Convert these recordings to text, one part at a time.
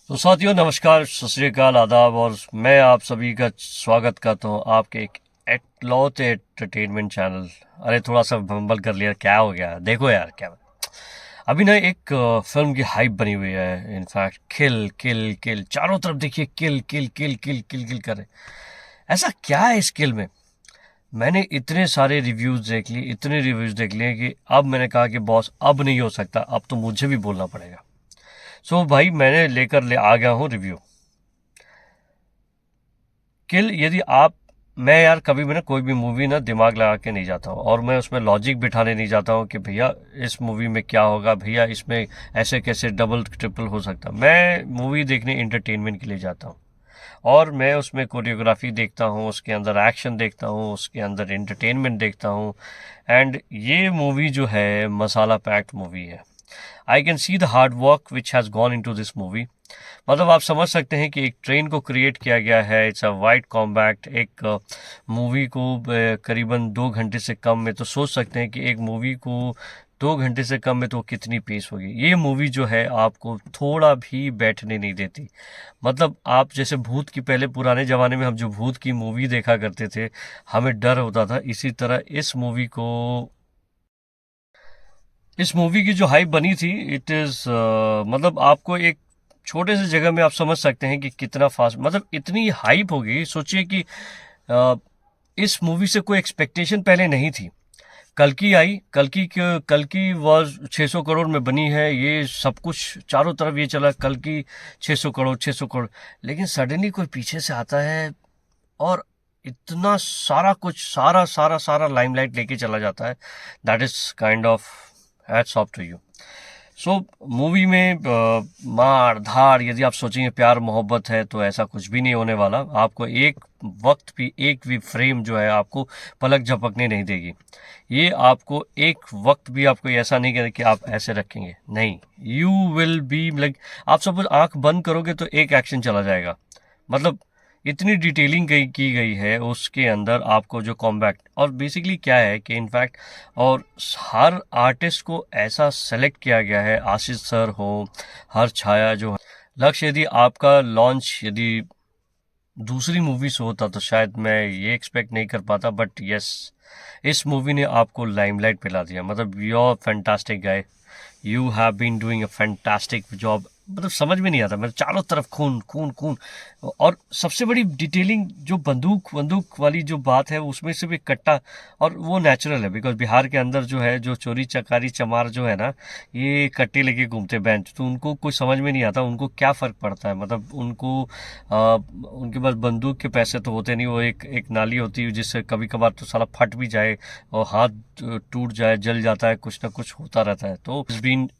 तो साथियों नमस्कार, सत श्री अकाल, आदाब। और मैं आप सभी का स्वागत करता हूँ आपके एक एकलौते एंटरटेनमेंट चैनल। अरे थोड़ा सा बम्बल कर लिया, क्या हो गया? देखो यार, क्या अभी ना एक फिल्म की हाइप बनी हुई है। इनफैक्ट किल किल किल, चारों तरफ देखिए किल किल किल किल किल किल कर रहे। ऐसा क्या है इस किल में? मैंने इतने सारे रिव्यूज देख लिए, इतने रिव्यूज देख लिए कि अब मैंने कहा कि बॉस अब नहीं हो सकता, अब तो मुझे भी बोलना पड़ेगा। सो भाई मैंने लेकर ले आ गया हूँ रिव्यू किल। यदि आप मैं यार कभी भी ना कोई भी मूवी ना दिमाग लगा के नहीं जाता हूँ, और मैं उसमें लॉजिक बिठाने नहीं जाता हूँ कि भैया इस मूवी में क्या होगा, भैया इसमें ऐसे कैसे डबल ट्रिपल हो सकता। मैं मूवी देखने एंटरटेनमेंट के लिए जाता हूँ, और मैं उसमें कोरियोग्राफी देखता हूँ, उसके अंदर एक्शन देखता हूँ, उसके अंदर एंटरटेनमेंट देखता हूँ। एंड ये मूवी जो है मसाला पैक्ड मूवी है। I can see the hard work which has gone into this movie. मतलब आप समझ सकते हैं कि एक ट्रेन को क्रिएट किया गया है। इट्स अ वाइड कॉम्पैक्ट एक मूवी को करीबन 2 घंटे से कम में, तो सोच सकते हैं कि एक मूवी को 2 घंटे से कम में तो कितनी पेश होगी। ये मूवी जो है आपको थोड़ा भी बैठने नहीं देती। मतलब आप जैसे भूत की, पहले पुराने ज़माने में हम जो भूत की मूवी देखा करते थे, हमें डर होता था, इसी तरह इस मूवी की जो हाइप बनी थी, इट इज़ मतलब आपको एक छोटे से जगह में आप समझ सकते हैं कि कितना फास्ट, मतलब इतनी हाइप होगी। सोचिए कि अ, इस मूवी से कोई एक्सपेक्टेशन पहले नहीं थी। कल्कि आई, कल्कि वॉज 600 करोड़ में बनी है, ये सब कुछ चारों तरफ ये चला कल्कि 600 करोड़ 600 करोड़। लेकिन सडनली कोई पीछे से आता है और इतना सारा कुछ, सारा सारा सारा लाइमलाइट लेके चला जाता है। That is kind of hats off to you. So movie में मार धाड़, यदि आप सोचेंगे प्यार मोहब्बत है, तो ऐसा कुछ भी नहीं होने वाला। आपको एक वक्त भी, एक भी फ्रेम जो है आपको पलक झपकने नहीं देगी। ये आपको एक वक्त भी आपको ऐसा नहीं करेगा कि आप ऐसे रखेंगे, नहीं। यू विल बी लाइक, आप सपोज आंख बंद करोगे तो एक एक्शन चला जाएगा। मतलब इतनी डिटेलिंग की गई है उसके अंदर, आपको जो कॉम्बैक्ट, और बेसिकली क्या है कि इनफैक्ट, और हर आर्टिस्ट को ऐसा सेलेक्ट किया गया है, आशीष सर हो, हर छाया जो है, लक्ष्य। यदि आपका लॉन्च यदि दूसरी मूवी से होता तो शायद मैं ये एक्सपेक्ट नहीं कर पाता, बट यस, इस मूवी ने आपको लाइमलाइट पिला दिया। मतलब you are fantastic guy, you have been doing a fantastic job. मतलब समझ में नहीं आता, मतलब चारों तरफ खून खून खून। और सबसे बड़ी डिटेलिंग जो बंदूक बंदूक वाली जो बात है, उसमें से भी कट्टा, और वो नेचुरल है, बिकॉज बिहार के अंदर जो है, जो चोरी चकारी चमार जो है ना, ये कट्टे लेके घूमते बेंच, तो उनको कुछ समझ में नहीं आता, उनको क्या फ़र्क पड़ता है। मतलब उनको उनके पास बंदूक के पैसे तो होते नहीं, वो एक एक नाली होती है जिससे कभी कभार तो साला फट भी जाए, और हाथ टूट जाए, जल जाता है, कुछ ना कुछ होता रहता है। तो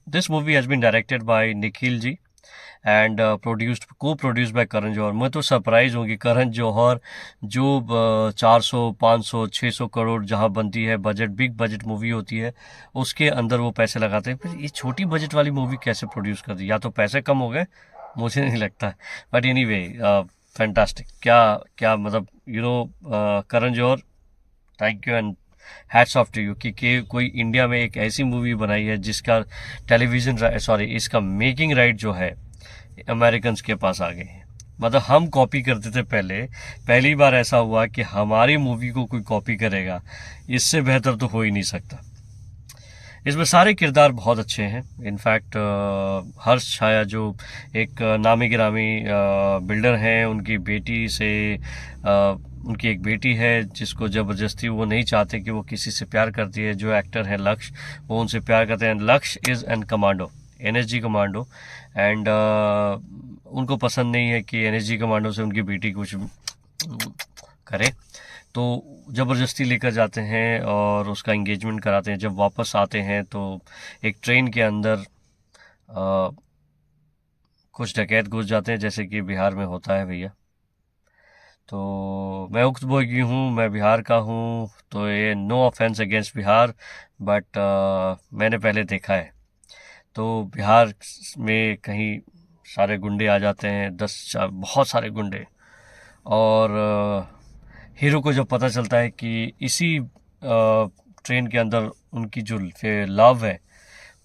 this movie has been directed by Nikhil ji, and produced को प्रोड्यूस बाय करण जौहर। मैं तो सरप्राइज हूँ कि करण जौहर जो 400 500 600 करोड़ जहाँ बनती है, बजट बिग बजट मूवी होती है, उसके अंदर वो पैसे लगाते हैं, फिर ये छोटी बजट वाली मूवी कैसे प्रोड्यूस कर दी? या तो पैसे कम हो गए, मुझे नहीं लगता। But anyway, fantastic. क्या क्या मतलब, Karan Johar, thank you and hats off to you कि कोई इंडिया में एक ऐसी मूवी बनाई है जिसका टेलीविज़न, सॉरी, इसका मेकिंग राइट जो है अमेरिकन के पास आ गए हैं। मतलब हम कॉपी करते थे पहले, पहली बार ऐसा हुआ कि हमारी मूवी को कोई कॉपी करेगा। इससे बेहतर तो हो ही नहीं सकता। इसमें सारे किरदार बहुत अच्छे हैं। इनफैक्ट हर्ष छाया जो एक नामी गिरामी बिल्डर हैं, उनकी बेटी से उनकी एक बेटी है जिसको ज़बरदस्ती, वो नहीं चाहते कि वो किसी से प्यार करती है, जो एक्टर है लक्ष्य, वो उनसे प्यार करते हैं। लक्ष्य is an commando, NSG commando, and उनको पसंद नहीं है कि एनएसजी कमांडो से उनकी बेटी कुछ करे, तो ज़बरदस्ती लेकर जाते हैं और उसका इंगेजमेंट कराते हैं। जब वापस आते हैं तो एक ट्रेन के अंदर आ, कुछ डकैत घुस जाते हैं, जैसे कि बिहार में होता है भैया। तो मैं उक्तभोगी हूँ, मैं बिहार का हूँ, तो ये no offence against Bihar, but मैंने पहले देखा है। तो बिहार में कहीं सारे गुंडे आ जाते हैं, बहुत सारे गुंडे, और हीरो को जब पता चलता है कि इसी ट्रेन के अंदर उनकी जो लव है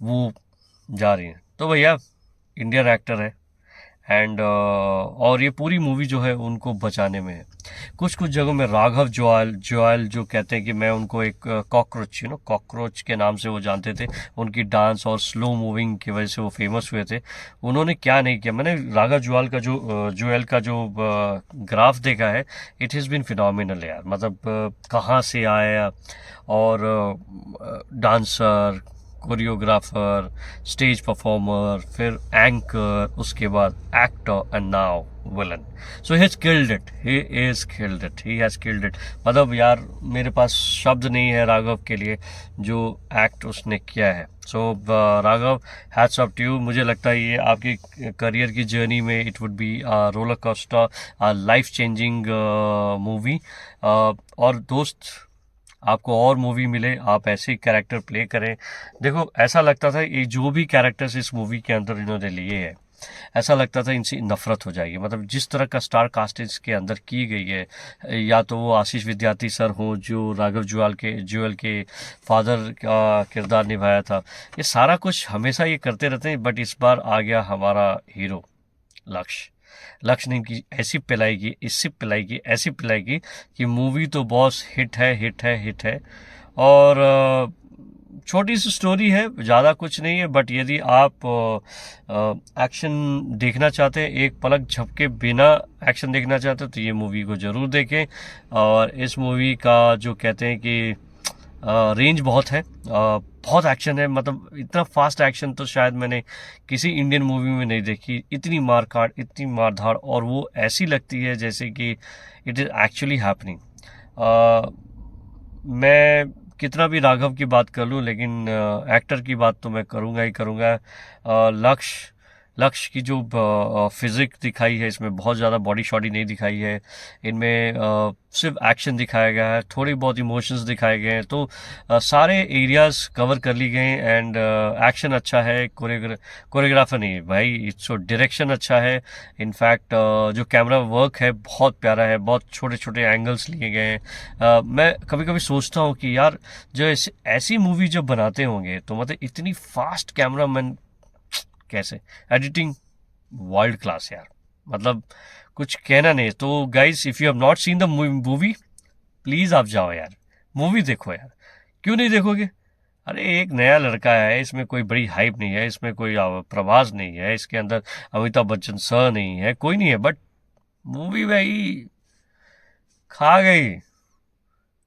वो जा रही है, तो भैया इंडियन एक्टर है, एंड और ये पूरी मूवी जो है उनको बचाने में है। कुछ कुछ जगहों में राघव जुआल जुआल जो कहते हैं कि मैं उनको एक कॉकरोच कॉकरोच के नाम से वो जानते थे, उनकी डांस और स्लो मूविंग की वजह से वो फेमस हुए थे। उन्होंने क्या नहीं किया, मैंने राघव जुआल का जुएल का जो ग्राफ देखा है, इट हैज़ बीन फिनोमिनल यार। मतलब कहाँ से आया, और डांसर, कोरियोग्राफर, स्टेज परफॉर्मर, फिर एंकर, उसके बाद actor and now villain. So he has killed it, he has killed it. मतलब यार मेरे पास शब्द नहीं है राघव के लिए, जो एक्ट उसने किया है। सो Raghav, hats off to you. मुझे लगता है ये आपकी करियर की जर्नी में it would be roller coaster, life changing movie. और दोस्त, आपको और मूवी मिले, आप ऐसे कैरेक्टर प्ले करें। देखो ऐसा लगता था ये जो भी कैरेक्टर्स इस मूवी के अंदर इन्होंने लिए हैं, ऐसा लगता था इनसे नफरत हो जाएगी। मतलब जिस तरह का स्टार कास्ट इसके अंदर की गई है, या तो वो आशीष विद्यार्थी सर हो जो राघव जुएल के फादर का किरदार निभाया था, ये सारा कुछ हमेशा ये करते रहते हैं। बट इस बार आ गया हमारा हीरो लक्ष्य। लक्ष्य ने की ऐसी पिलाएगी, इससे पिलाएगी, ऐसी पिलाएगी कि मूवी तो बॉस हिट है, हिट है, हिट है। और छोटी सी स्टोरी है, ज़्यादा कुछ नहीं है। बट यदि आप एक्शन देखना चाहते हैं, एक पलक झपके बिना एक्शन देखना चाहते हैं, तो ये मूवी को ज़रूर देखें। और इस मूवी का जो कहते हैं कि रेंज बहुत है, बहुत एक्शन है। मतलब इतना फास्ट एक्शन तो शायद मैंने किसी इंडियन मूवी में नहीं देखी। इतनी मार काट, इतनी मार धाड़, और वो ऐसी लगती है जैसे कि इट इज़ एक्चुअली हैपनिंग। मैं कितना भी राघव की बात कर लूँ, लेकिन एक्टर की बात तो मैं करूँगा ही करूँगा। लक्ष्य की जो फिजिक दिखाई है इसमें, बहुत ज़्यादा बॉडी शॉडी नहीं दिखाई है इनमें। सिर्फ एक्शन दिखाया गया है, थोड़ी बहुत इमोशंस दिखाए गए हैं, तो सारे एरियाज कवर कर ली गए। एंड एक्शन अच्छा है, कोरियोग्राफर नहीं है भाई, इट्स डायरेक्शन अच्छा है। इनफैक्ट जो कैमरा वर्क है बहुत प्यारा है, बहुत छोटे छोटे एंगल्स लिए गए हैं। मैं कभी कभी सोचता हूँ कि यार जो ऐसी मूवी जब बनाते होंगे, तो मतलब इतनी फास्ट कैमरा मैन कैसे, एडिटिंग वर्ल्ड क्लास यार। मतलब कुछ कहना नहीं। तो guys, if you have not seen the movie, please आप जाओ यार, मूवी देखो यार। क्यों नहीं देखोगे? अरे एक नया लड़का है, इसमें कोई बड़ी हाइप नहीं है, इसमें कोई प्रभास नहीं है, इसके अंदर अमिताभ बच्चन सर नहीं है, कोई नहीं है। बट मूवी भाई खा गई,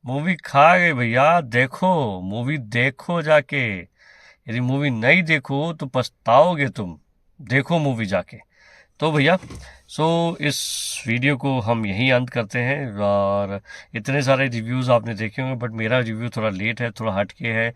मूवी खा गई भैया। देखो, मूवी देखो जाके। यदि मूवी नहीं देखो तो पछताओगे तुम। देखो मूवी जाके। तो भैया, सो इस वीडियो को हम यहीं अंत करते हैं। और इतने सारे रिव्यूज़ आपने देखे होंगे, बट मेरा रिव्यू थोड़ा लेट है, थोड़ा हटके है।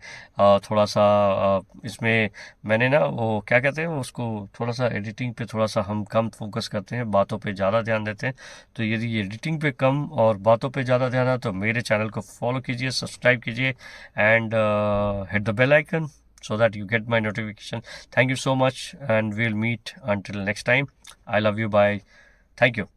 थोड़ा सा इसमें मैंने ना वो क्या कहते हैं उसको, थोड़ा सा एडिटिंग पे थोड़ा सा हम कम फोकस करते हैं, बातों पे ज़्यादा ध्यान देते हैं। तो यदि एडिटिंग पे कम और बातों पे ज़्यादा ध्यान है, तो मेरे चैनल को फॉलो कीजिए, सब्सक्राइब कीजिए, and hit the bell icon so that you get my notification. Thank you so much, and we'll meet until next time. I love you. Bye. Thank you.